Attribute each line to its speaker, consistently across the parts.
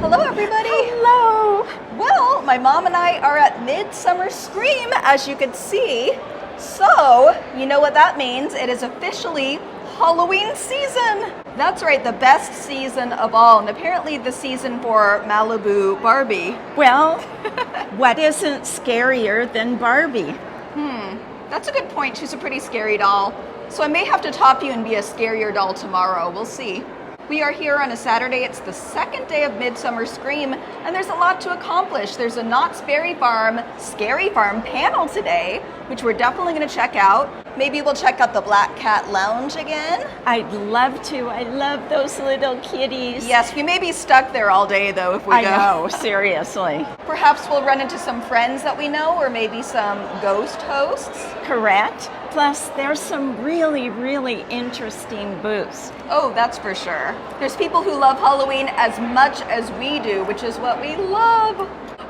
Speaker 1: Hello, everybody.
Speaker 2: Hello.
Speaker 1: Well, my mom and I are at Midsummer Scream, as you can see. So, you know what that means. It is officially Halloween season. That's right, the best season of all, and apparently the season for Malibu Barbie.
Speaker 2: Well, what isn't scarier than Barbie?
Speaker 1: That's a good point. She's a pretty scary doll. So I may have to top you and be a scarier doll tomorrow. We'll see. We are here on a Saturday. It's the second day of Midsummer Scream, and there's a lot to accomplish. There's a Knott's Scary Farm panel today, which we're definitely going to check out. Maybe we'll check out the Black Cat Lounge again.
Speaker 2: I'd love to. I love those little kitties.
Speaker 1: Yes, we may be stuck there all day, though, if we go.
Speaker 2: I know, seriously.
Speaker 1: Perhaps we'll run into some friends that we know, or maybe some ghost hosts.
Speaker 2: Correct. Plus, there's some really, really interesting booths.
Speaker 1: Oh, that's for sure. There's people who love Halloween as much as we do, which is what we love.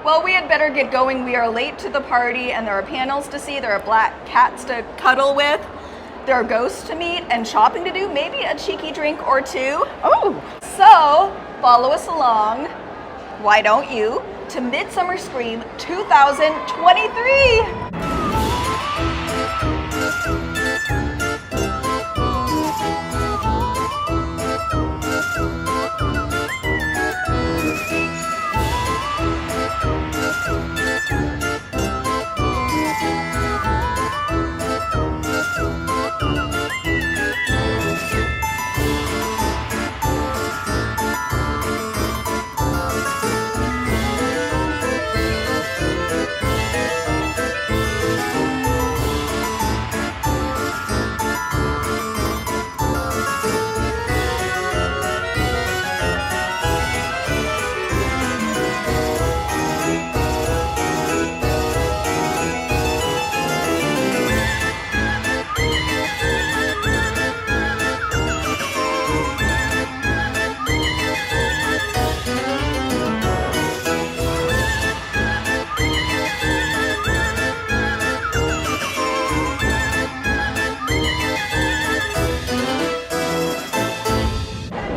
Speaker 1: Well, we had better get going. We are late to the party, and there are panels to see. There are black cats to cuddle with. There are ghosts to meet and shopping to do, maybe a cheeky drink or two.
Speaker 2: Oh!
Speaker 1: So, follow us along, why don't you, to Midsummer Scream 2023.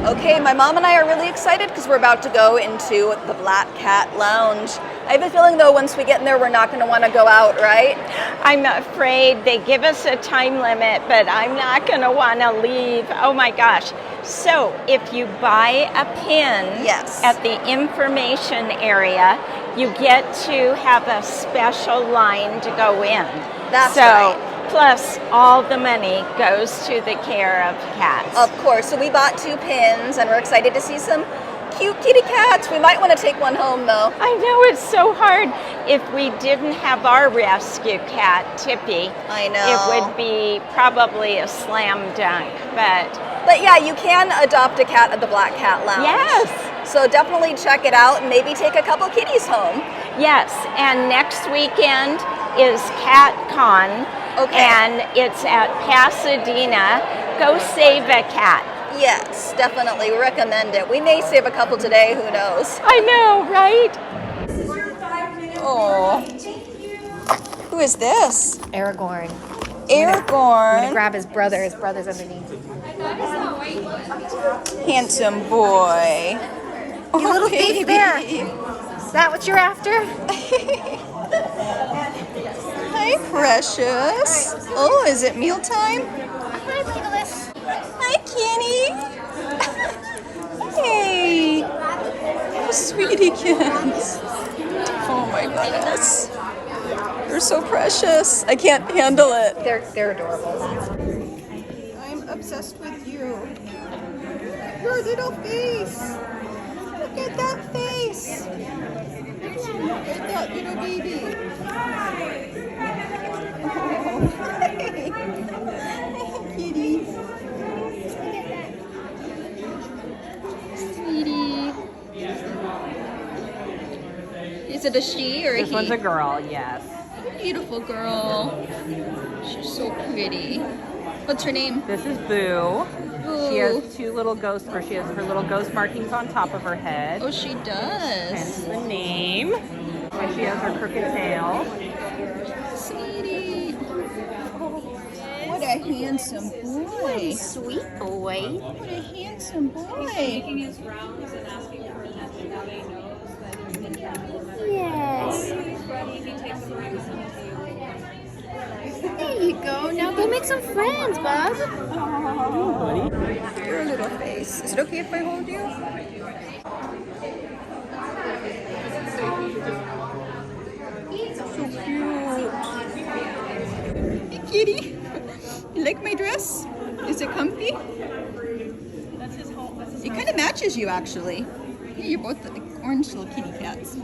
Speaker 1: Okay, my mom and I are really excited because we're about to go into the Black Cat Lounge. I have a feeling, though, once we get in there, we're not going to want to go out, right?
Speaker 2: I'm afraid they give us a time limit, but I'm not going to want to leave. Oh my gosh. So if you buy a pin at the information area, you get to have a special line to go in.
Speaker 1: That's right.
Speaker 2: Plus, all the money goes to the care of cats.
Speaker 1: Of course. So we bought 2 pins, and we're excited to see some cute kitty cats. We might want to take one home, though.
Speaker 2: I know, it's so hard. If we didn't have our rescue cat, Tippy,
Speaker 1: I know,
Speaker 2: it would be probably a slam dunk.
Speaker 1: But yeah, you can adopt a cat at the Black Cat Lounge.
Speaker 2: Yes.
Speaker 1: So definitely check it out and maybe take a couple kitties home.
Speaker 2: Yes, and next weekend is Cat Con. Okay. And it's at Pasadena. Go save a cat.
Speaker 1: Yes, definitely recommend it. We may save a couple today, who knows?
Speaker 2: I know, right?
Speaker 1: Oh. Who is this?
Speaker 3: Aragorn.
Speaker 1: Aragorn.
Speaker 3: I'm gonna grab his brother. His brother's underneath.
Speaker 1: Handsome boy.
Speaker 3: You little baby bear. Is that what you're after?
Speaker 1: Hi, precious. Oh, is it mealtime?
Speaker 3: Hi, Legolas.
Speaker 1: Hi, Kenny. Hey. Oh, sweetie kids. Oh my goodness. You're so precious. I can't handle it.
Speaker 3: They're adorable.
Speaker 1: I'm obsessed with you. Your little face. Look at that face. Look at that little baby. Oh, hi. Hi, kitty. Sweetie. Is it a she or a he?
Speaker 4: This one's a girl, yes.
Speaker 1: Beautiful girl. She's so pretty. What's her name?
Speaker 4: This is Boo.
Speaker 1: Boo.
Speaker 4: She has 2 little ghosts, or she has her little ghost markings on top of her head.
Speaker 1: Oh, she does.
Speaker 4: Hence the name. And she has her crooked tail.
Speaker 1: Sweetie. What a handsome boy.
Speaker 3: Sweet boy.
Speaker 1: What a handsome boy.
Speaker 4: Making his rounds and asking for attention now that he knows that he's been down.
Speaker 3: Yes.
Speaker 4: When he's ready, he takes a break from the table.
Speaker 3: There you go. Now go make some friends, bub.
Speaker 1: Your little face. Is it okay if I hold you? So cute. Hey, kitty. You like my dress? Is it comfy?
Speaker 4: That's his home. That's his
Speaker 1: It kind of matches you, actually. Yeah, you're both like orange little kitty cats.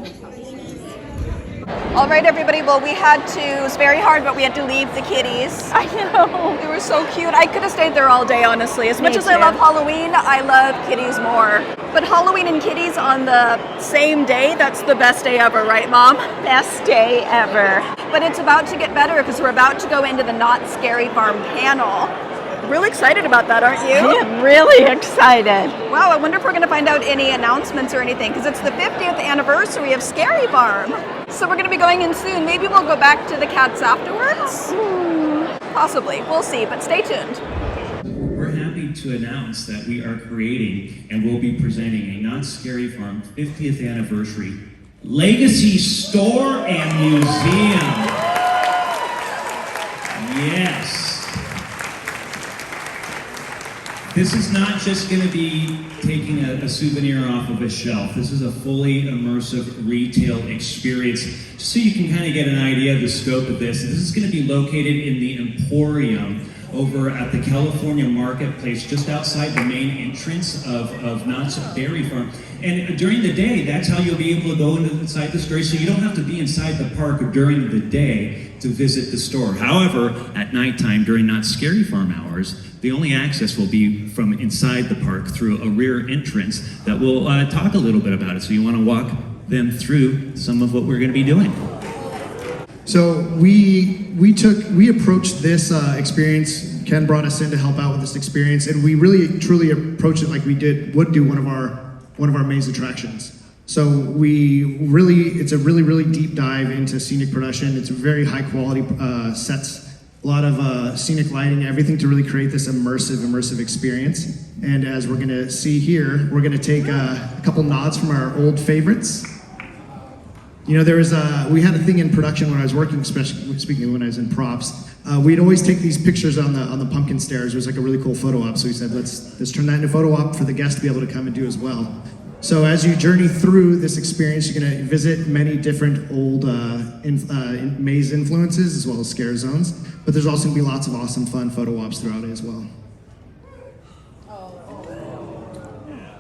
Speaker 1: All right, everybody. Well, it was very hard, but we had to leave the kitties.
Speaker 2: I know.
Speaker 1: They were so cute. I could have stayed there all day, honestly. As much as I
Speaker 2: too.
Speaker 1: love Halloween, I love kitties more. But Halloween and kitties on the same day, that's the best day ever, right, Mom?
Speaker 2: Best day ever.
Speaker 1: But it's about to get better because we're about to go into the Knott Scary Farm panel. Really excited about that, aren't
Speaker 2: I
Speaker 1: you?
Speaker 2: am really excited.
Speaker 1: Wow, I wonder if we're going to find out any announcements or anything because it's the 50th anniversary of Scary Farm. So we're going to be going in soon. Maybe we'll go back to the cats afterwards? Possibly. We'll see, but stay tuned.
Speaker 5: We're happy to announce that we are creating and will be presenting a Knott Scary Farm 50th anniversary legacy store and museum. Yes. This is not just going to be taking a souvenir off of a shelf. This is a fully immersive retail experience. Just so you can kind of get an idea of the scope of this. This is going to be located in the Emporium over at the California Marketplace, just outside the main entrance of Knott's Dairy Farm. And during the day, that's how you'll be able to go inside the store, so you don't have to be inside the park during the day to visit the store. However, at nighttime, during Knott's Scary Farm hours, the only access will be from inside the park through a rear entrance that we'll talk a little bit about it. So you want to walk them through some of what we're going to be doing.
Speaker 6: So we approached this experience. Ken brought us in to help out with this experience, and we really truly approached it like we would do one of our maze attractions. So it's a really deep dive into scenic production. It's very high quality sets, a lot of scenic lighting, everything to really create this immersive experience. And as we're gonna see here, we're gonna take a couple nods from our old favorites. You know, we had a thing in production when I was working, especially speaking when I was in props. We'd always take these pictures on the pumpkin stairs. It was like a really cool photo op. So we said, let's turn that into a photo op for the guests to be able to come and do as well. So as you journey through this experience, you're gonna visit many different old maze influences as well as scare zones. But there's also gonna be lots of awesome fun photo ops throughout it as well.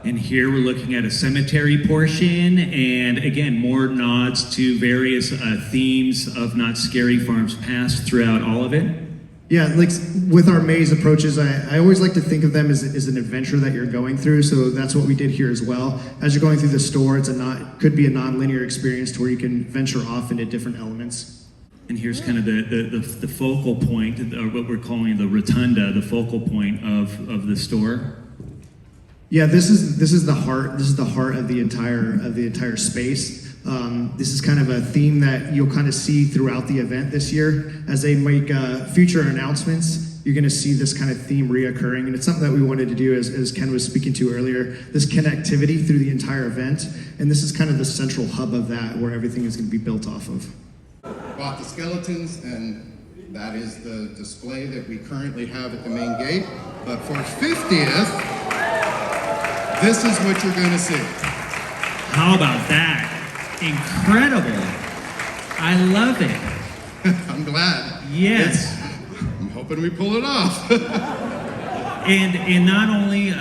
Speaker 5: And here we're looking at a cemetery portion, and again, more nods to various themes of Knott Scary Farm's past throughout all of it.
Speaker 6: Yeah, like with our maze approaches, I always like to think of them as an adventure that you're going through. So that's what we did here as well. As you're going through the store, could be a non-linear experience to where you can venture off into different elements.
Speaker 5: And here's kind of the focal point, what we're calling the rotunda, the focal point of the store.
Speaker 6: Yeah, this is the heart. This is the heart of the entire space. This is kind of a theme that you'll kind of see throughout the event this year. As they make future announcements, you're going to see this kind of theme reoccurring, and it's something that we wanted to do, as Ken was speaking to earlier. This connectivity through the entire event, and this is kind of the central hub of that, where everything is going to be built off of.
Speaker 7: Brought the skeletons, and that is the display that we currently have at the main gate. But for 50th. This is what you're going to see.
Speaker 5: How about that? Incredible. I love it.
Speaker 7: I'm glad.
Speaker 5: Yes.
Speaker 7: I'm hoping we pull it off.
Speaker 5: And not only,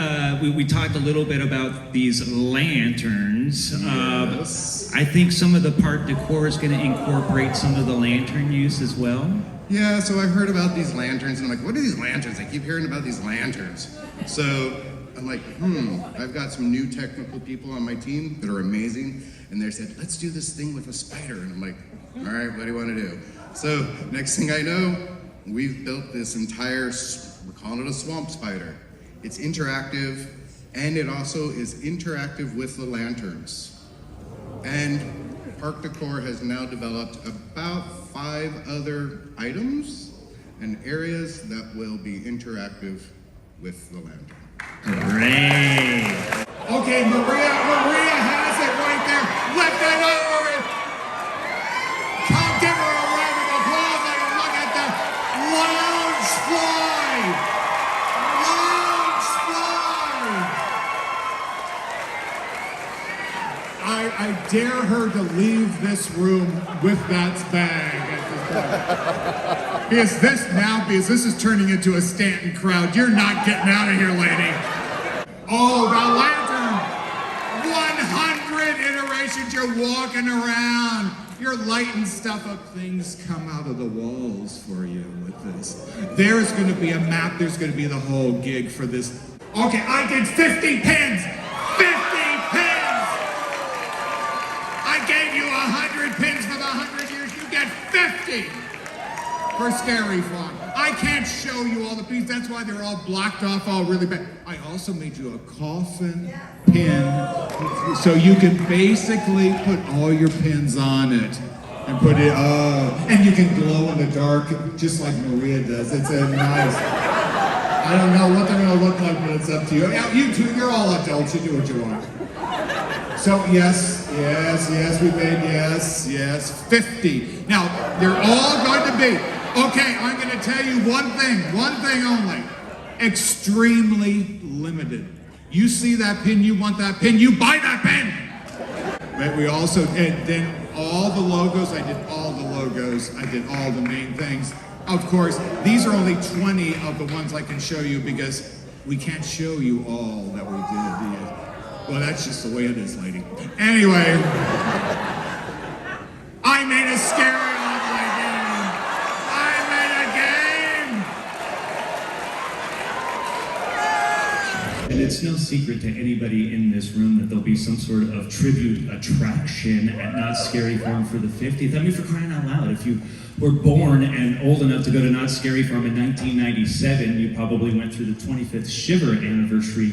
Speaker 5: we talked a little bit about these lanterns.
Speaker 7: Yes.
Speaker 5: I think some of the park decor is going to incorporate some of the lantern use as well.
Speaker 7: Yeah, so I heard about these lanterns, and I'm like, what are these lanterns? I keep hearing about these lanterns. So I'm like, I've got some new technical people on my team that are amazing, and they said, let's do this thing with a spider. And I'm like, all right, what do you want to do? So next thing I know, we've built this entire, we're calling it a swamp spider. It's interactive, and it also is interactive with the lanterns. And Park Decor has now developed about 5 other items and areas that will be interactive with the lantern.
Speaker 5: Great.
Speaker 8: Okay, Maria has it right there. Lift it up, Maria. Come give her a round of applause. Let her look at the lounge fly. Lounge fly. I dare her to leave this room with that bag at this point. Because this is turning into a Stanton crowd. You're not getting out of here, lady. Oh, the lantern! 100 iterations, you're walking around. You're lighting stuff up. Things come out of the walls for you with this. There's going to be a map. There's going to be the whole gig for this. Okay, I did 50 pins! 50 pins! I gave you 100 pins for the 100 years. You get 50 for Scary Farm. I can't show you all the pieces. That's why they're all blocked off all really bad. I also made you a coffin pin so you can basically put all your pins on it and put it, and you can glow in the dark just like Maria does. It's a nice, I don't know what they're gonna look like, but it's up to you. Now, you two, you're all adults, you do what you want. So yes, we made yes, 50. Now, they're all going to be, okay, I'm going to tell you one thing only. Extremely limited. You see that pin, you want that pin, you buy that pin! But we also, and then all the logos, I did all the main things. Of course, these are only 20 of the ones I can show you because we can't show you all that we did. Well, that's just the way it is, lady. Anyway, I made a scary ugly game. I made a game.
Speaker 5: And it's no secret to anybody in this room that there'll be some sort of tribute attraction at Knott's Scary Farm for the 50th. I mean, for crying out loud, if you were born and old enough to go to Knott's Scary Farm in 1997, you probably went through the 25th Shiver anniversary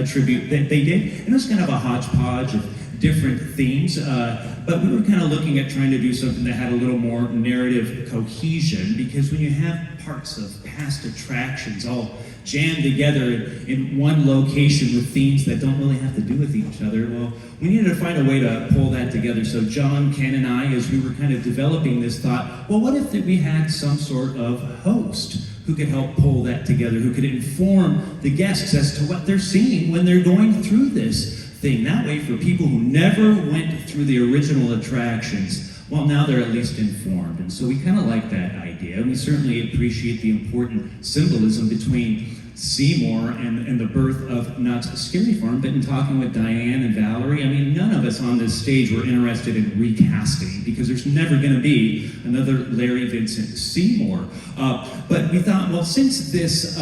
Speaker 5: tribute that they did. And it was kind of a hodgepodge of different themes, but we were kind of looking at trying to do something that had a little more narrative cohesion, because when you have parts of past attractions all jammed together in one location with themes that don't really have to do with each other, well, we needed to find a way to pull that together. So John, Ken, and I, as we were kind of developing this, thought, well, what if we had some sort of host who could help pull that together, who could inform the guests as to what they're seeing when they're going through this thing. That way, for people who never went through the original attractions, well, now they're at least informed. And so we kind of like that idea. And we certainly appreciate the important symbolism between Seymour and the birth of Knott's Scary Farm. But in talking with Diane and Valerie, I mean, none of us on this stage were interested in recasting, because there's never going to be another Larry Vincent Seymour. But we thought, well, since this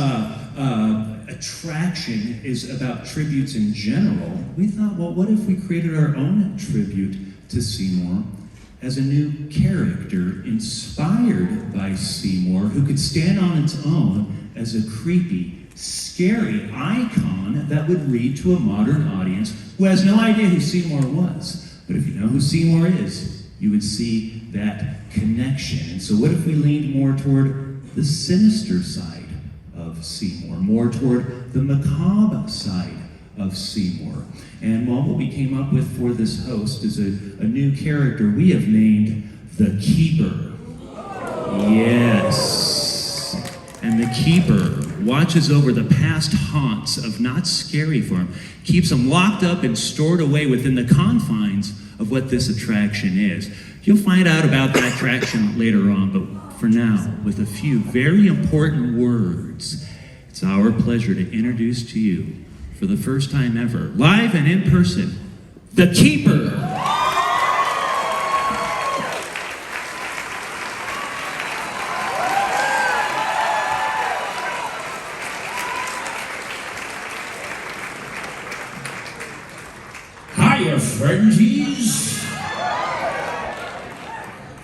Speaker 5: attraction is about tributes in general, we thought, well, what if we created our own tribute to Seymour as a new character inspired by Seymour, who could stand on its own as a creepy, scary icon that would read to a modern audience who has no idea who Seymour was. But if you know who Seymour is, you would see that connection. And so what if we leaned more toward the sinister side of Seymour, more toward the macabre side of Seymour? And well, what we came up with for this host is a new character we have named the Keeper. Yes. And the Keeper watches over the past haunts of Knott's Scary Farm, keeps them locked up and stored away within the confines of what this attraction is. You'll find out about that attraction later on, but for now, with a few very important words, it's our pleasure to introduce to you, for the first time ever, live and in person, the Keeper.
Speaker 9: Hiya, friendsies.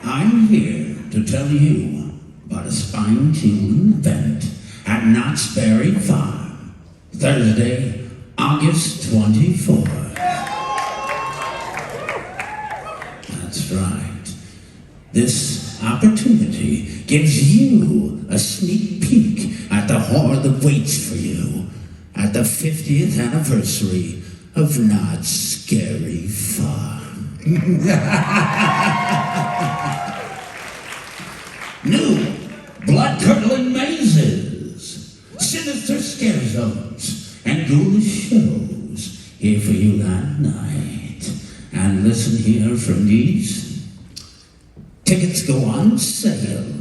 Speaker 9: I'm here to tell you about a spine-tingling event at Knott's Scary Farm, Thursday, August 24th. That's right. This opportunity gives you a sneak peek at the horror that waits for you at the 50th anniversary of Knott's Scary Farm. New blood-curdling mazes, sinister scare zones, and ghoulish shows here for you that night. And listen here from these. Tickets go on sale.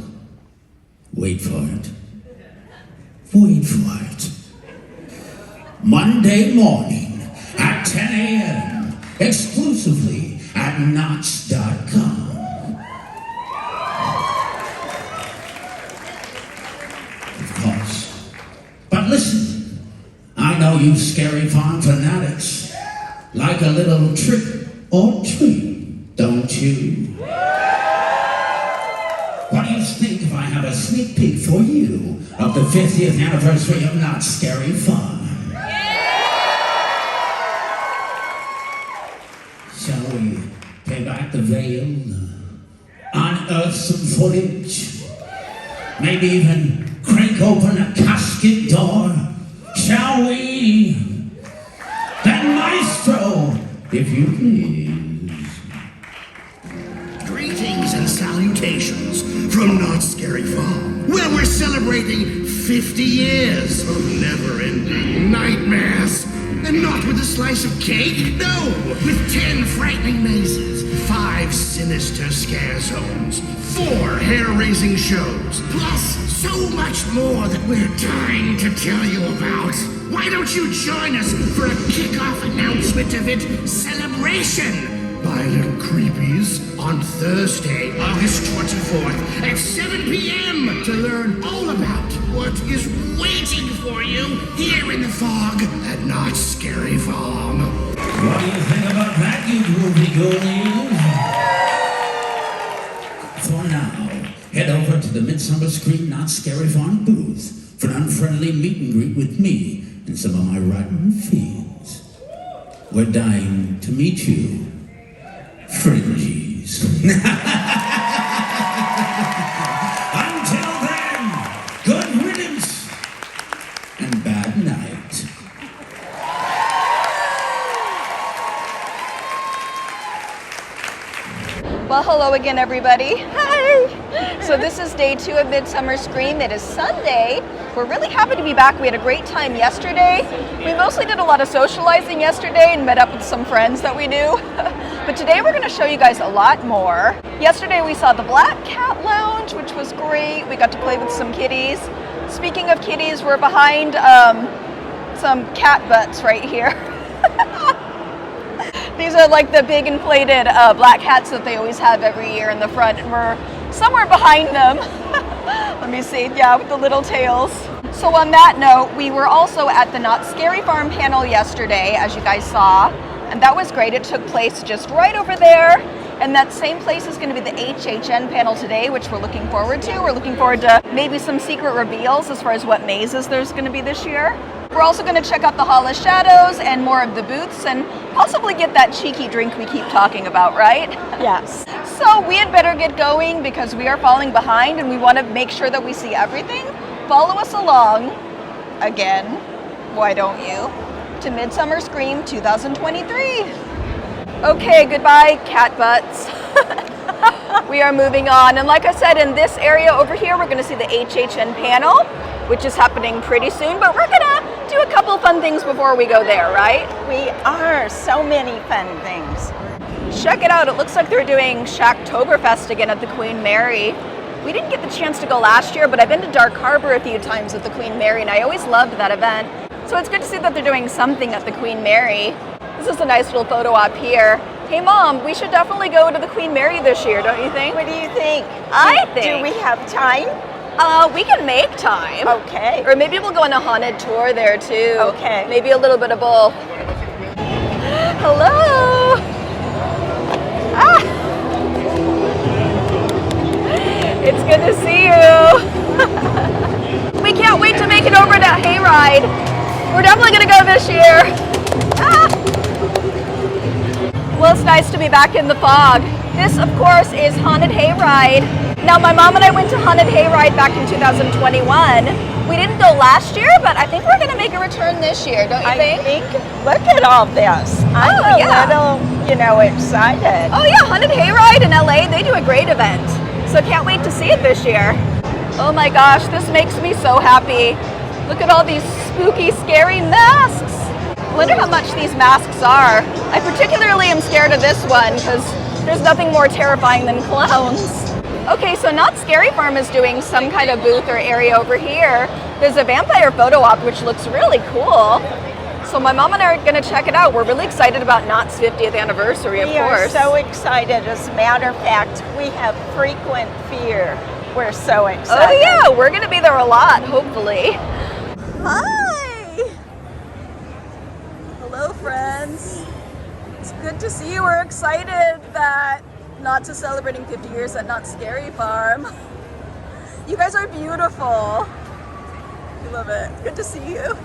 Speaker 9: Wait for it. Wait for it. Monday morning at 10 a.m. exclusively at Knotts.com. Of course. But listen, I know you scary farm fanatics like a little trick or treat, don't you? What do you think if I have a sneak peek for you of the 50th anniversary of Knott's Scary Farm? Shall we pay back the veil, unearth some footage, maybe even crank open a casket door? Shall we? Then maestro, if you please.
Speaker 10: Greetings and salutations from Knott's Scary Farm, where we're celebrating 50 years of never-ending nightmares. And not with a slice of cake, no, with 10 frightening mazes, 5 sinister scare zones, 4 hair-raising shows, plus so much more that we're dying to tell you about. Why don't you join us for a kickoff announcement event celebration by Little Creepies on Thursday, August 24th at 7 p.m. to learn all about what is waiting for you here in the fog at Knott's Scary Farm.
Speaker 9: What do you think about that, you groovy ghoulies? For now, head over to the Midsummer Screen Knott's Scary Farm booth for an unfriendly meet and greet with me and some of my rotten fiends. We're dying to meet you, fringies. Until then, good riddance and bad night.
Speaker 1: Well, hello again, everybody. Hi! So this is day 2 of Midsummer Scream. It is Sunday. We're really happy to be back. We had a great time yesterday. We mostly did a lot of socializing yesterday and met up with some friends that we knew. But today we're going to show you guys a lot more. Yesterday we saw the Black Cat Lounge, which was great. We got to play with some kitties. Speaking of kitties, we're behind some cat butts right here. These are like the big inflated black cats that they always have every year in the front, and we're somewhere behind them. Let me see, yeah, with the little tails. So on that note, we were also at the Knott's Scary Farm panel yesterday, as you guys saw, and that was great. It took place just right over there, and that same place is going to be the HHN panel today, which we're looking forward to. We're looking forward to maybe some secret reveals as far as what mazes there's going to be this year. We're also going to check out the Hall of Shadows and more of the booths and possibly get that cheeky drink we keep talking about, right?
Speaker 2: Yes.
Speaker 1: So we had better get going because we are falling behind and we want to make sure that we see everything. Follow us along, again, why don't you, to Midsummer Scream 2023. Okay, goodbye, cat butts. We are moving on. And like I said, in this area over here, we're going to see the HHN panel, which is happening pretty soon, but we're going to do a couple fun things before we go there, right?
Speaker 2: We are. So many fun things.
Speaker 1: Check it out. It looks like they're doing Shacktoberfest again at the Queen Mary. We didn't get the chance to go last year, but I've been to Dark Harbor a few times at the Queen Mary, and I always loved that event. So it's good to see that they're doing something at the Queen Mary. This is a nice little photo op here. Hey Mom, we should definitely go to the Queen Mary this year, don't you think?
Speaker 2: What do you think?
Speaker 1: I think.
Speaker 2: Do we have time?
Speaker 1: We can make time.
Speaker 2: Okay.
Speaker 1: Or maybe we'll go on a haunted tour there too.
Speaker 2: Okay.
Speaker 1: Maybe a little bit of both. Hello. Ah. It's good to see you. We can't wait to make it over to Hayride. We're definitely gonna go this year. Ah. Well, it's nice to be back in the fog. This, of course, is Haunted Hayride. Now, my mom and I went to Haunted Hayride back in 2021. We didn't go last year, but I think we're going to make a return this year, don't you think?
Speaker 2: Look at all this. I'm a little, excited.
Speaker 1: Oh yeah, Haunted Hayride in LA, they do a great event. So can't wait to see it this year. Oh my gosh, this makes me so happy. Look at all these spooky, scary masks. I wonder how much these masks are. I particularly am scared of this one because there's nothing more terrifying than clowns. Okay, so Knott Scary Farm is doing some kind of booth or area over here. There's a vampire photo op, which looks really cool. So my mom and I are going to check it out. We're really excited about Knott's 50th anniversary, of course.
Speaker 2: We are so excited. As a matter of fact, we have frequent fear. We're so excited.
Speaker 1: Oh yeah, we're going to be there a lot, hopefully. Hi! Hello, friends. It's good to see you. We're excited that Knott's is celebrating 50 years at Knott Scary Farm. You guys are beautiful. I love it. Good to see you.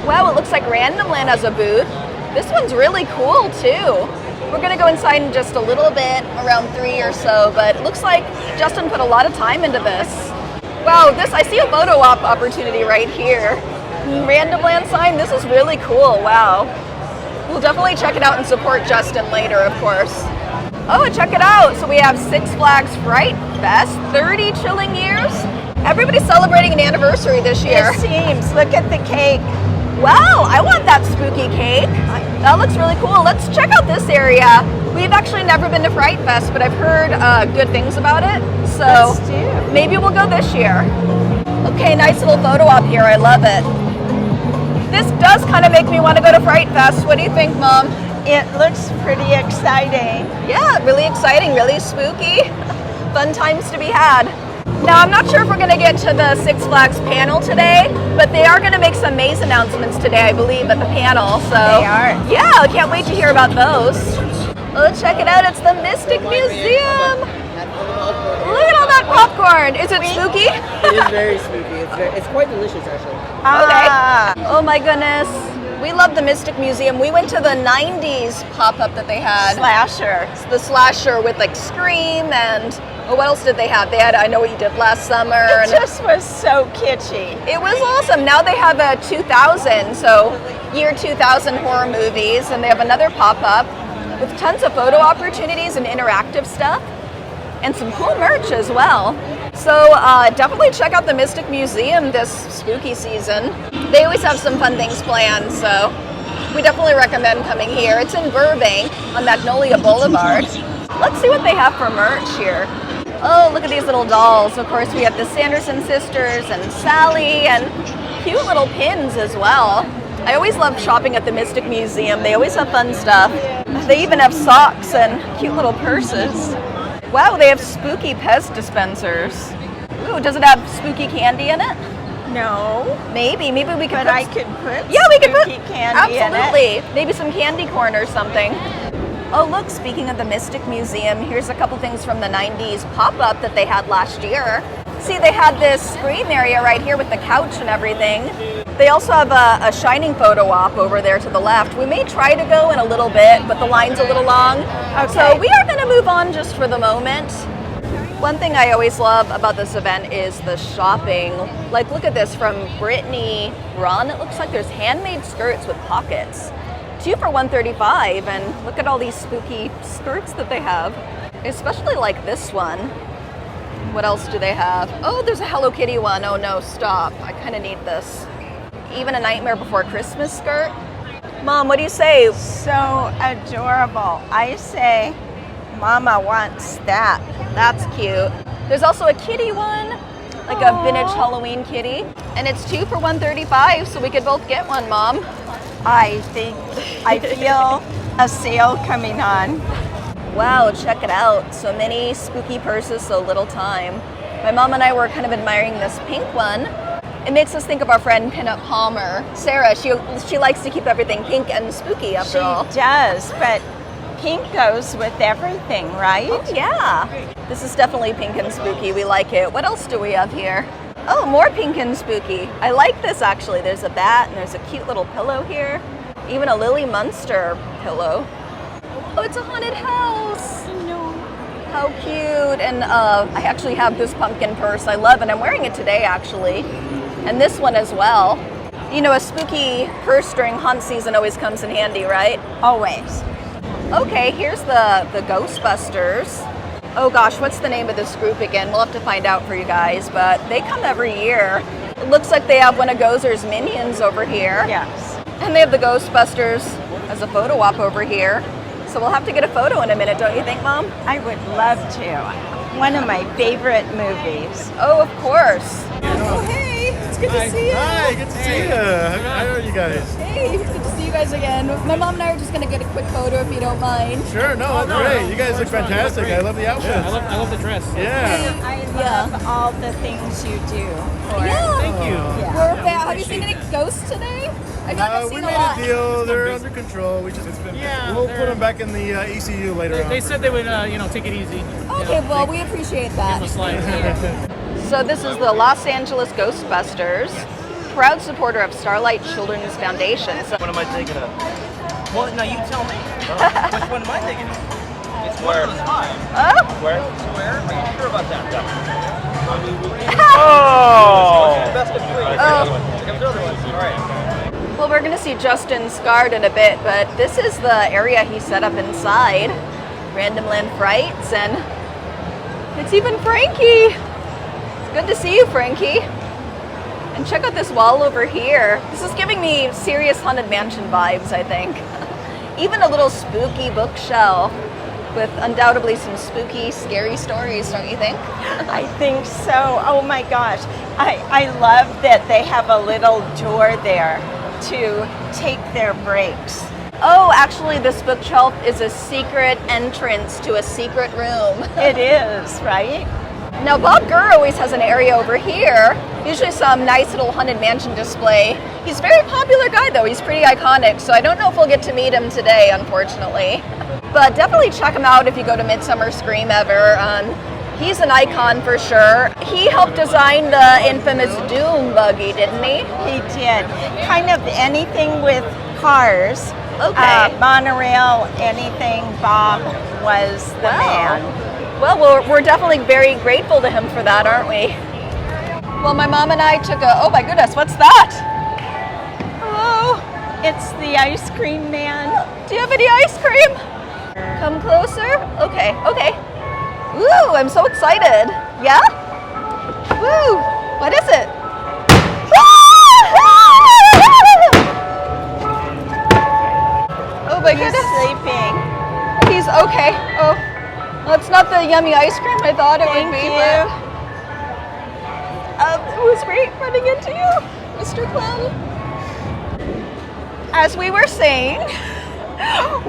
Speaker 1: Wow, it looks like Randomland has a booth. This one's really cool too. We're gonna go inside in just a little bit, around 3 or so, but it looks like Justin put a lot of time into this. Wow, I see a photo op opportunity right here. Randomland sign, this is really cool, wow. We'll definitely check it out and support Justin later, of course. Oh, check it out. So we have Six Flags Fright Fest, 30 chilling years. Everybody's celebrating an anniversary this year.
Speaker 2: It seems. Look at the cake.
Speaker 1: Wow, I want that spooky cake. That looks really cool. Let's check out this area. We've actually never been to Fright Fest, but I've heard good things about it. So maybe we'll go this year. Okay, nice little photo op here. I love it. This does kind of make me want to go to Fright Fest. What do you think, Mom?
Speaker 2: It looks pretty exciting.
Speaker 1: Yeah, really exciting, really spooky. Fun times to be had. Now, I'm not sure if we're going to get to the Six Flags panel today, but they are going to make some maze announcements today, I believe, at the panel. So
Speaker 2: they are.
Speaker 1: Yeah, I can't wait to hear about those. Oh, check it out. It's the Mystic Museum. Look at all that popcorn. Is it spooky?
Speaker 11: It is very spooky. It's quite delicious, actually.
Speaker 1: Okay. Oh my goodness. We love the Mystic Museum. We went to the 90s pop-up that they had.
Speaker 2: Slasher.
Speaker 1: The slasher with like Scream and what else did they have? They had I Know What You Did Last Summer.
Speaker 2: It just was so kitschy.
Speaker 1: It was awesome. Now they have a 2000, so year 2000 horror movies, and they have another pop-up with tons of photo opportunities and interactive stuff, and some cool merch as well. So definitely check out the Mystic Museum this spooky season. They always have some fun things planned, so we definitely recommend coming here. It's in Burbank on Magnolia Boulevard. Let's see what they have for merch here. Oh, look at these little dolls. Of course, we have the Sanderson sisters and Sally and cute little pins as well. I always love shopping at the Mystic Museum. They always have fun stuff. They even have socks and cute little purses. Wow, they have spooky Pez dispensers. Ooh, does it have spooky candy in it?
Speaker 2: No.
Speaker 1: Maybe we could
Speaker 2: But I could put
Speaker 1: spooky
Speaker 2: candy in it.
Speaker 1: Absolutely. Maybe some candy corn or something. Oh look, speaking of the Mystic Museum, here's a couple things from the 90s pop-up that they had last year. See, they had this screen area right here with the couch and everything. They also have a Shining photo op over there to the left. We may try to go in a little bit, but the line's a little long.
Speaker 2: Okay.
Speaker 1: So we are going to move on just for the moment. One thing I always love about this event is the shopping. Like, look at this from Brittany Run. It looks like there's handmade skirts with pockets. 2 for $135, and look at all these spooky skirts that they have. Especially like this one. What else do they have? Oh, there's a Hello Kitty one. Oh no, stop. I kind of need this. Even a Nightmare Before Christmas skirt. Mom, what do you say?
Speaker 2: So adorable. I say, Mama wants that.
Speaker 1: That's cute. There's also a kitty one, like a vintage Halloween kitty. And it's 2 for $135, so we could both get one, Mom.
Speaker 2: I feel a sale coming on.
Speaker 1: Wow, check it out. So many spooky purses, so little time. My mom and I were kind of admiring this pink one. It makes us think of our friend Pinup Palmer. Sarah, she likes to keep everything pink and spooky after all.
Speaker 2: She does, but pink goes with everything, right?
Speaker 1: Oh, yeah. This is definitely pink and spooky. We like it. What else do we have here? Oh, more pink and spooky. I like this actually. There's a bat and there's a cute little pillow here. Even a Lily Munster pillow. Oh, it's a haunted house.
Speaker 2: No.
Speaker 1: How cute. And I actually have this pumpkin purse. I love it. I'm wearing it today, actually. And this one as well. You know, a spooky purse during hunt season always comes in handy, right?
Speaker 2: Always.
Speaker 1: Okay, here's the Ghostbusters. Oh gosh, what's the name of this group again? We'll have to find out for you guys, but they come every year. It looks like they have one of Gozer's minions over here.
Speaker 2: Yes.
Speaker 1: And they have the Ghostbusters as a photo op over here. So we'll have to get a photo in a minute, don't you think, Mom?
Speaker 2: I would love to. One of my favorite movies.
Speaker 1: Oh, of course.
Speaker 12: Oh, hey, it's good to see you.
Speaker 13: Hi, good to see you. How are you guys?
Speaker 12: Hey, it's good to see you guys again. My mom and I are just going to get a quick photo if you don't mind.
Speaker 13: Sure, no, that's great. You guys look fantastic. I love the outfit.
Speaker 14: Yeah, I love the dress.
Speaker 13: Yeah.
Speaker 2: I love all the things you do.
Speaker 12: Yeah.
Speaker 14: Thank you.
Speaker 2: Yeah.
Speaker 12: We're back. Have you seen any ghosts today? I know I've
Speaker 13: We
Speaker 12: seen
Speaker 13: made
Speaker 12: a lot.
Speaker 13: a deal. They're under control. We just we'll put them back in the ECU later on.
Speaker 14: They said they would, take it easy.
Speaker 12: Okay, well, we appreciate that.
Speaker 1: So this is the Los Angeles Ghostbusters, proud supporter of Starlight Children's Foundation. So
Speaker 15: What am I thinking of? Well, no, you tell me. Which one am I thinking of? It's Square.
Speaker 1: Oh.
Speaker 15: Square? Square? Are you sure about that? Oh! Best of three. Here comes the other one. All right.
Speaker 1: Well, we're going to see Justin scarred in a bit, but this is the area he set up inside. Random Land Frights, and it's even Frankie. It's good to see you, Frankie. And check out this wall over here. This is giving me serious Haunted Mansion vibes, I think. Even a little spooky bookshelf with undoubtedly some spooky, scary stories, don't you think?
Speaker 2: I think so. Oh my gosh. I love that they have a little door there to take their breaks.
Speaker 1: Oh, actually, this bookshelf is a secret entrance to a secret room.
Speaker 2: It is, right?
Speaker 1: Now, Bob Gurr always has an area over here, usually some nice little Haunted Mansion display. He's a very popular guy, though. He's pretty iconic, so I don't know if we'll get to meet him today, unfortunately. But definitely check him out if you go to Midsummer Scream ever. He's an icon for sure. He helped design the infamous Doom buggy, didn't he?
Speaker 2: He did. Kind of anything with cars.
Speaker 1: Okay.
Speaker 2: Monorail, anything. Bob was the man.
Speaker 1: Well, we're definitely very grateful to him for that, aren't we? Well, my mom and I took a, oh my goodness, what's that?
Speaker 2: Oh, it's the ice cream man.
Speaker 1: Do you have any ice cream? Come closer. Okay, okay. Ooh, I'm so excited. Yeah? Woo, what is it? Oh my goodness.
Speaker 2: He's sleeping.
Speaker 1: He's okay. Oh, well, it's not the yummy ice cream I thought it would be. But, it was great running into you, Mr. Clown. As we were saying,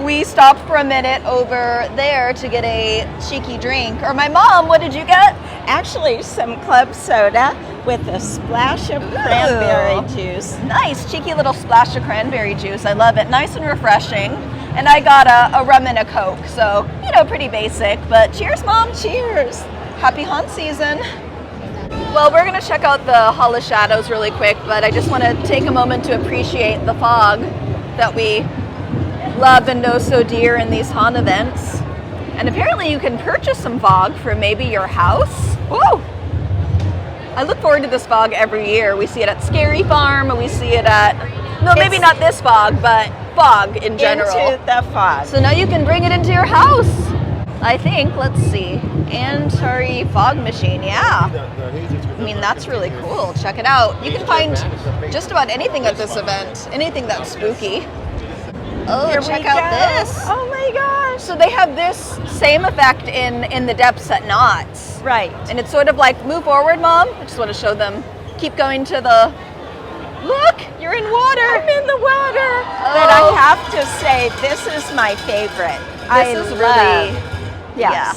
Speaker 1: we stopped for a minute over there to get a cheeky drink. Or my mom, what did you get?
Speaker 2: Actually, some club soda with a splash of cranberry juice.
Speaker 1: Nice, cheeky little splash of cranberry juice. I love it. Nice and refreshing. And I got a rum and a Coke. So, pretty basic. But cheers, Mom. Cheers. Happy haunt season. Well, we're going to check out the Hall of Shadows really quick, but I just want to take a moment to appreciate the fog that we love and know so dear in these haunt events. And apparently you can purchase some fog for maybe your house. Woo! I look forward to this fog every year. We see it at Scary Farm, and we see it at, maybe not this fog, but fog in general.
Speaker 2: Into the fog.
Speaker 1: So now you can bring it into your house, I think. Let's see. Antari fog machine, yeah. I mean, that's really cool. Check it out. You can find just about anything at this event, anything that's spooky. Oh,
Speaker 2: Here
Speaker 1: check
Speaker 2: we
Speaker 1: out
Speaker 2: go.
Speaker 1: this.
Speaker 2: Oh my gosh.
Speaker 1: So they have this same effect in the depths at Knott's.
Speaker 2: Right.
Speaker 1: And it's sort of like, move forward, Mom. I just want to show them. Keep going to the, look, you're in water.
Speaker 2: I'm in the water.
Speaker 1: Oh.
Speaker 2: But I have to say, this is my favorite.
Speaker 1: This is really,
Speaker 2: yes.
Speaker 1: yeah.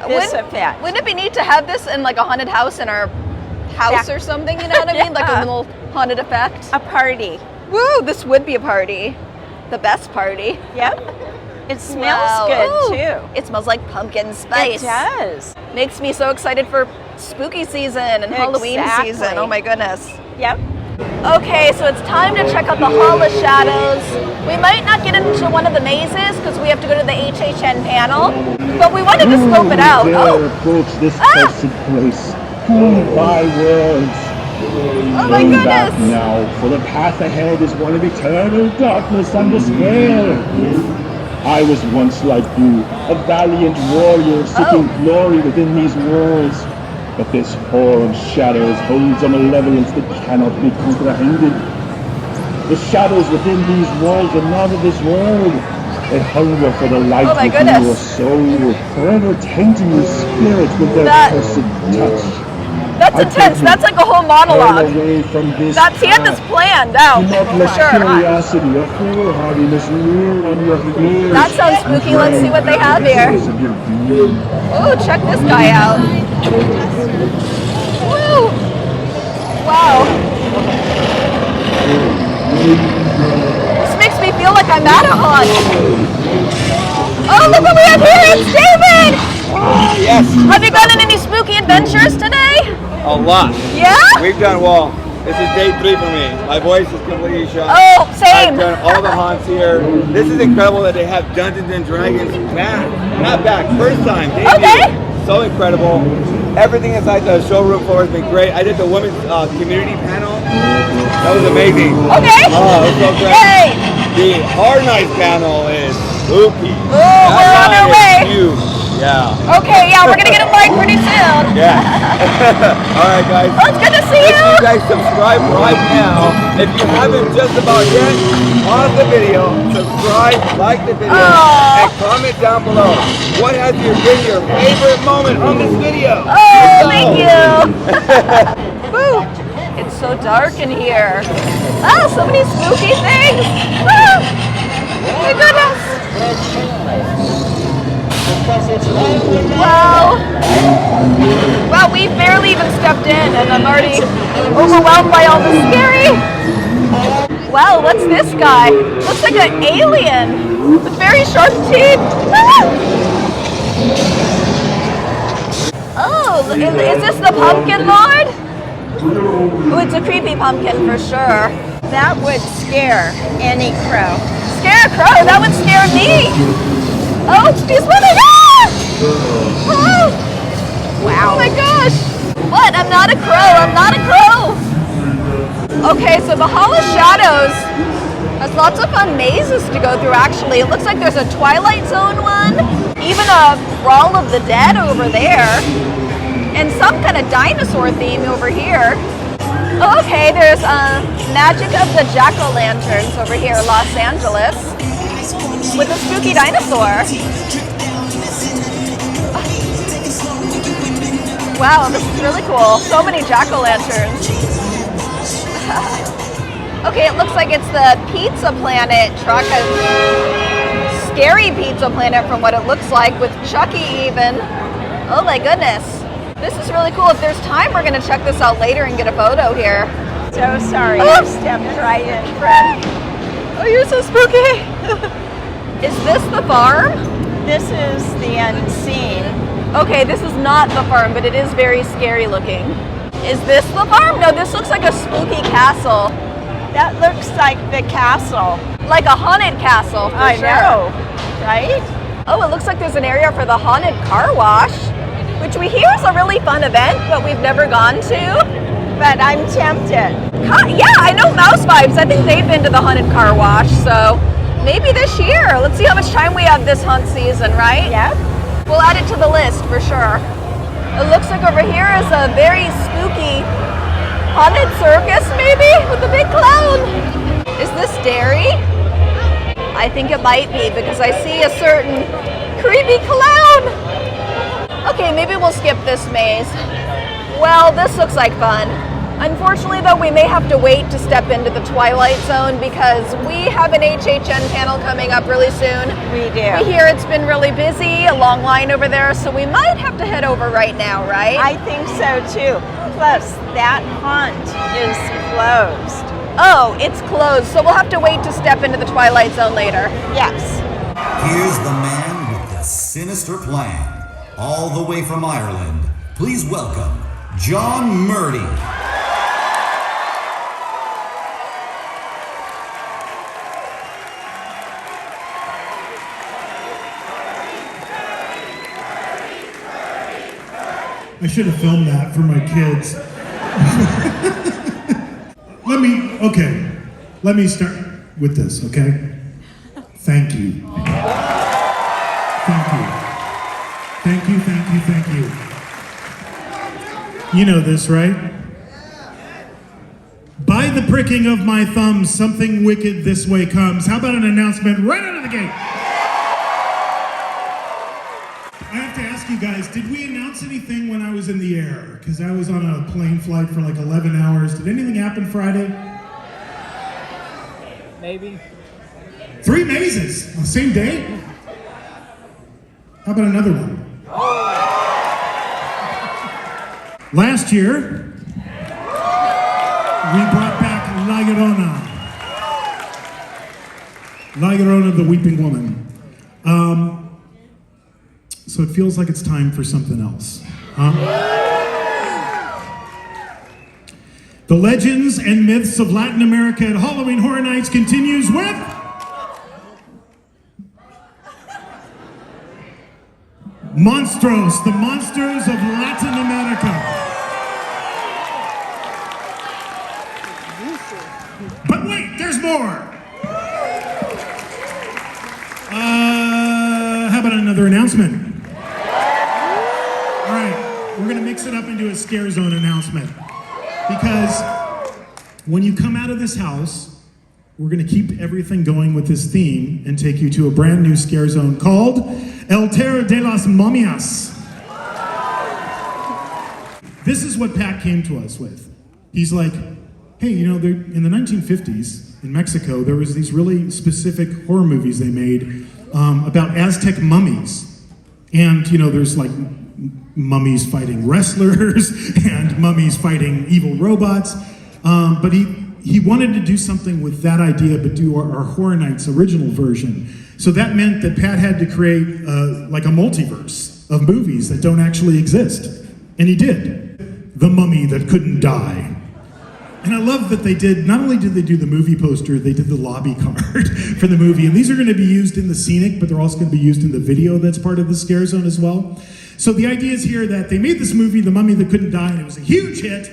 Speaker 2: This effect.
Speaker 1: Wouldn't it be neat to have this in like a haunted house in our house or something, you know what I mean? Like a little haunted effect.
Speaker 2: A party.
Speaker 1: Woo, this would be a party. The best party.
Speaker 2: Yep. It smells good
Speaker 1: Ooh,
Speaker 2: too.
Speaker 1: It smells like pumpkin spice.
Speaker 2: It does.
Speaker 1: Makes me so excited for spooky season and Halloween season. Oh my goodness.
Speaker 2: Yep.
Speaker 1: Okay, so it's time to check out the Hall of Shadows. We might not get into one of the mazes because we have to go to the HHN panel, but we wanted to scope it out.
Speaker 16: Dare approach this cursed place. Fooled by words.
Speaker 1: Oh my
Speaker 16: Turn
Speaker 1: goodness!
Speaker 16: back now, for the path ahead is one of eternal darkness and despair. I was once like you, a valiant warrior seeking glory within these walls. But this hall of shadows holds a malevolence that cannot be comprehended. The shadows within these walls are not of this world. They hunger for the light within your soul, forever tainting your spirit with their cursed touch.
Speaker 1: That's intense. That's like a whole monologue.
Speaker 16: Away from this
Speaker 1: That's he had this planned out.
Speaker 16: Do not let curiosity or foolhardiness rule on your fears.
Speaker 1: That sounds spooky. Let's see what they have here. Oh, check this guy out. Woo! Wow. This makes me feel like I'm at a haunt. Oh, look what we have here! It's David!
Speaker 17: Yes.
Speaker 1: Have you gone on any spooky adventures today?
Speaker 17: A lot.
Speaker 1: Yeah?
Speaker 17: We've done well. This is day 3 for me. My voice is completely shot.
Speaker 1: Oh, same.
Speaker 17: I've done all the haunts here. This is incredible that they have Dungeons and Dragons back. Not back, first time. Debut.
Speaker 1: Okay.
Speaker 17: So incredible. Everything inside the showroom floor has been great. I did the women's community panel. That was amazing.
Speaker 1: Okay.
Speaker 17: Oh, it was so great.
Speaker 1: Yay.
Speaker 17: The Horror Nights panel is spooky.
Speaker 1: Oh, we're on our way.
Speaker 17: Huge. Yeah.
Speaker 1: Okay, yeah, we're gonna get a bike pretty soon.
Speaker 17: Yeah. All right, guys.
Speaker 1: Oh, it's good to see you.
Speaker 17: Make sure you guys subscribe right now. If you haven't just about yet, pause the video, subscribe, like the video, and comment down below. What has been your favorite moment on this video?
Speaker 1: Oh, thank you. Woo. It's so dark in here. Oh, so many spooky things. Oh, my goodness. Wow, we barely even stepped in and I'm already overwhelmed by all the scary. Wow, what's this guy? Looks like an alien with very sharp teeth. Oh, is this the Pumpkin Lord? Oh, it's a creepy pumpkin for sure.
Speaker 2: That would scare any crow.
Speaker 1: Scare a crow? That would scare me. Oh, he's running! Oh. Wow. Oh my gosh! What? I'm not a crow. I'm not a crow. Okay, so the Hall of Shadows has lots of fun mazes to go through, actually. It looks like there's a Twilight Zone one, even a Brawl of the Dead over there, and some kind of dinosaur theme over here. Oh, okay, there's Magic of the Jack-O-Lanterns over here, Los Angeles, with a spooky dinosaur. Wow, this is really cool. So many jack-o'-lanterns. Okay, it looks like it's the Pizza Planet truck. A scary Pizza Planet from what it looks like, with Chucky even. Oh my goodness. This is really cool. If there's time, we're gonna check this out later and get a photo here.
Speaker 2: So sorry, I stepped right in front.
Speaker 1: Oh, you're so spooky. Is this the farm?
Speaker 2: This is the Unseen.
Speaker 1: Okay, this is not the farm, but it is very scary looking. Is this the farm? No, this looks like a spooky castle.
Speaker 2: That looks like the castle.
Speaker 1: Like a haunted castle, for
Speaker 2: I
Speaker 1: sure.
Speaker 2: know, right?
Speaker 1: Oh, it looks like there's an area for the haunted car wash, which we hear is a really fun event, but we've never gone to.
Speaker 2: But I'm tempted.
Speaker 1: Yeah, I know Mouse Vibes. I think they've been to the haunted car wash, so maybe this year. Let's see how much time we have this haunt season, right?
Speaker 2: Yep.
Speaker 1: We'll add it to the list for sure. It looks like over here is a very spooky haunted circus, maybe, with a big clown. Is this Derry? I think it might be because I see a certain creepy clown. Okay, maybe we'll skip this maze. Well, this looks like fun. Unfortunately, though, we may have to wait to step into the Twilight Zone because we have an HHN panel coming up really soon.
Speaker 2: We do.
Speaker 1: We hear it's been really busy, a long line over there, so we might have to head over right now, right?
Speaker 2: I think so too. Plus, that haunt is closed.
Speaker 1: Oh, it's closed, so we'll have to wait to step into the Twilight Zone later.
Speaker 2: Yes.
Speaker 18: Here's the man with the sinister plan. All the way from Ireland, please welcome John Murdy.
Speaker 8: I should have filmed that for my kids. Let me start with this, okay? Thank you. Thank you. Thank you, thank you, thank you. You know this, right? By the pricking of my thumbs, something wicked this way comes. How about an announcement right out of the gate? I have to ask you guys, did we announce anything when I was in the air? Because I was on a plane flight for like 11 hours. Did anything happen Friday?
Speaker 14: Maybe.
Speaker 8: 3 mazes on the same day? How about another one? Last year, we brought back La Llorona. La Llorona, the weeping woman. So it feels like it's time for something else. The legends and myths of Latin America at Halloween Horror Nights continues with Monstros, the monsters of Latin America. But wait, there's more. How about another announcement? All right, we're gonna mix it up into a Scare Zone announcement. Because when you come out of this house, we're gonna keep everything going with this theme and take you to a brand new Scare Zone called El Terror de las Momias. This is what Pat came to us with. He's like, hey, you know, in the 1950s in Mexico, there was these really specific horror movies they made about Aztec mummies. And, you know, there's like mummies fighting wrestlers and mummies fighting evil robots. But he wanted to do something with that idea, but do our Horror Nights original version. So that meant that Pat had to create like a multiverse of movies that don't actually exist. And he did. The Mummy That Couldn't Die. And I love that they did, not only did they do the movie poster, they did the lobby card for the movie. And these are going to be used in the scenic, but they're also going to be used in the video that's part of the Scare Zone as well. So the idea is here that they made this movie, The Mummy That Couldn't Die, and it was a huge hit.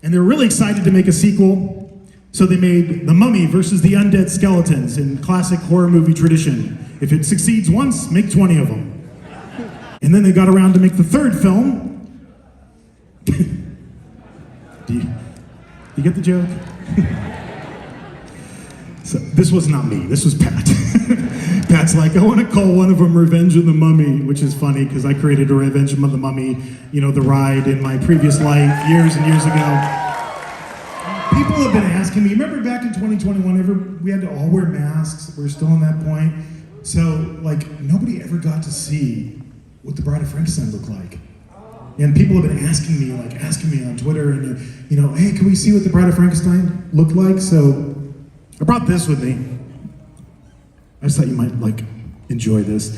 Speaker 8: And they're really excited to make a sequel. So they made The Mummy versus the Undead Skeletons in classic horror movie tradition. If it succeeds once, make 20 of them. And then they got around to make the third film. You get the joke? So this was not me, this was Pat. Pat's like, I want to call one of them Revenge of the Mummy, which is funny because I created a Revenge of the Mummy, you know, the ride in my previous life years and years ago. People have been asking me, remember back in 2021, we had to all wear masks, we're still in that point. So like nobody ever got to see what the Bride of Frankenstein looked like. And people have been asking me on Twitter, and you know, hey, can we see what the Bride of Frankenstein looked like? So I brought this with me. I just thought you might like enjoy this.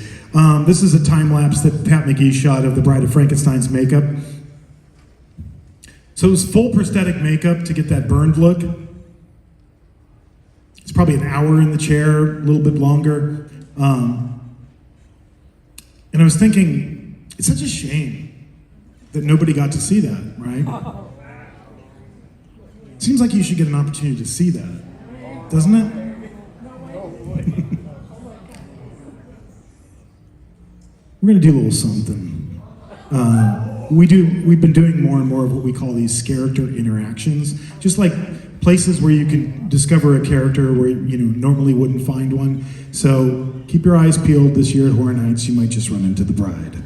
Speaker 8: This is a time lapse that Pat McGee shot of the Bride of Frankenstein's makeup. So it was full prosthetic makeup to get that burned look. It's probably an hour in the chair, a little bit longer. And I was thinking, it's such a shame that nobody got to see that, right? Seems like you should get an opportunity to see that, doesn't it? We're gonna do a little something. We've been doing more and more of what we call these character interactions, just like places where you can discover a character where you normally wouldn't find one. So keep your eyes peeled this year at Horror Nights. You might just run into the bride.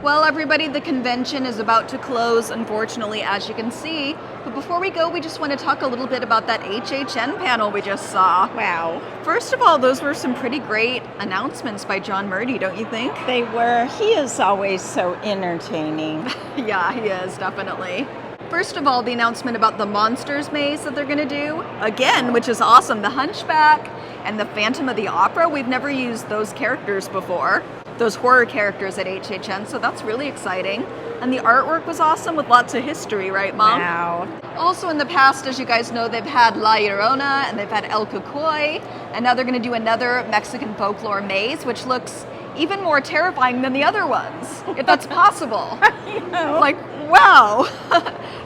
Speaker 1: Well, everybody, the convention is about to close, unfortunately, as you can see. But before we go, we just want to talk a little bit about that HHN panel we just saw.
Speaker 2: Wow.
Speaker 1: First of all, those were some pretty great announcements by John Murdy, don't you think?
Speaker 2: They were. He is always so entertaining.
Speaker 1: Yeah, he is, definitely. First of all, the announcement about the Monsters Maze that they're going to do, again, which is awesome. The Hunchback and the Phantom of the Opera, we've never used those characters before. Those horror characters at HHN, so that's really exciting. And the artwork was awesome with lots of history, right, Mom?
Speaker 2: Wow.
Speaker 1: Also in the past, as you guys know, they've had La Llorona and they've had El Cucuy, and now they're going to do another Mexican folklore maze, which looks even more terrifying than the other ones, if that's possible. Like, wow.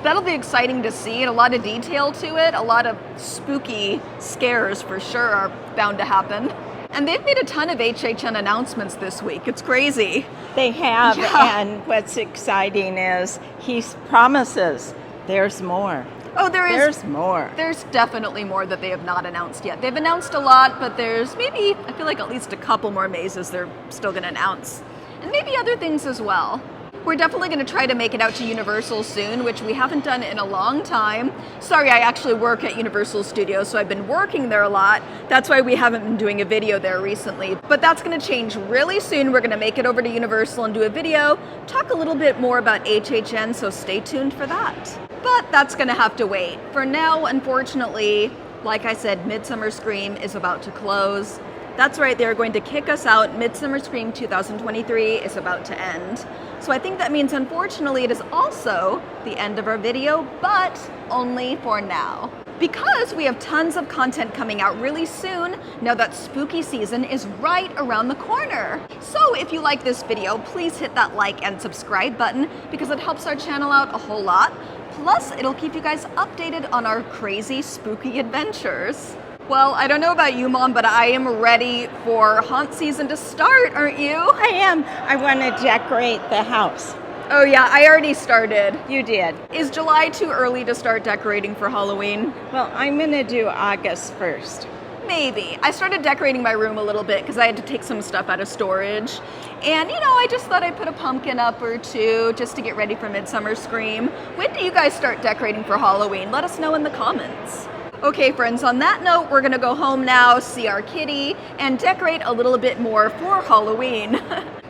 Speaker 1: That'll be exciting to see, and a lot of detail to it. A lot of spooky scares for sure are bound to happen. And they've made a ton of HHN announcements this week. It's crazy.
Speaker 2: They have,
Speaker 1: Yeah.
Speaker 2: and what's exciting is he promises there's more.
Speaker 1: Oh,
Speaker 2: There's more.
Speaker 1: There's definitely more that they have not announced yet. They've announced a lot, but there's maybe, I feel like at least a couple more mazes they're still going to announce. And maybe other things as well. We're definitely going to try to make it out to Universal soon, which we haven't done in a long time. Sorry, I actually work at Universal Studios, so I've been working there a lot. That's why we haven't been doing a video there recently. But that's going to change really soon. We're going to make it over to Universal and do a video, talk a little bit more about HHN, so stay tuned for that. But that's going to have to wait. For now, unfortunately, like I said, Midsummer Scream is about to close. That's right, they're going to kick us out. Midsummer Scream 2023 is about to end. So I think that means, unfortunately, it is also the end of our video, but only for now. Because we have tons of content coming out really soon, now that spooky season is right around the corner. So if you like this video, please hit that like and subscribe button because it helps our channel out a whole lot. Plus, it'll keep you guys updated on our crazy spooky adventures. Well, I don't know about you, Mom, but I am ready for haunt season to start, aren't you?
Speaker 2: I am. I want to decorate the house.
Speaker 1: Oh yeah, I already started.
Speaker 2: You did.
Speaker 1: Is July too early to start decorating for Halloween?
Speaker 2: Well, I'm going to do August 1st.
Speaker 1: Maybe. I started decorating my room a little bit because I had to take some stuff out of storage. And, you know, I just thought I'd put a pumpkin up or two just to get ready for Midsummer Scream. When do you guys start decorating for Halloween? Let us know in the comments. Okay, friends, on that note, we're gonna go home now, see our kitty, and decorate a little bit more for Halloween.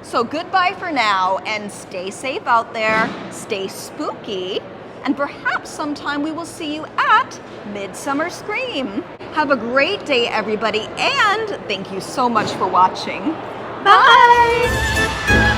Speaker 1: So goodbye for now, and stay safe out there, stay spooky, and perhaps sometime we will see you at Midsummer Scream. Have a great day, everybody, and thank you so much for watching. Bye!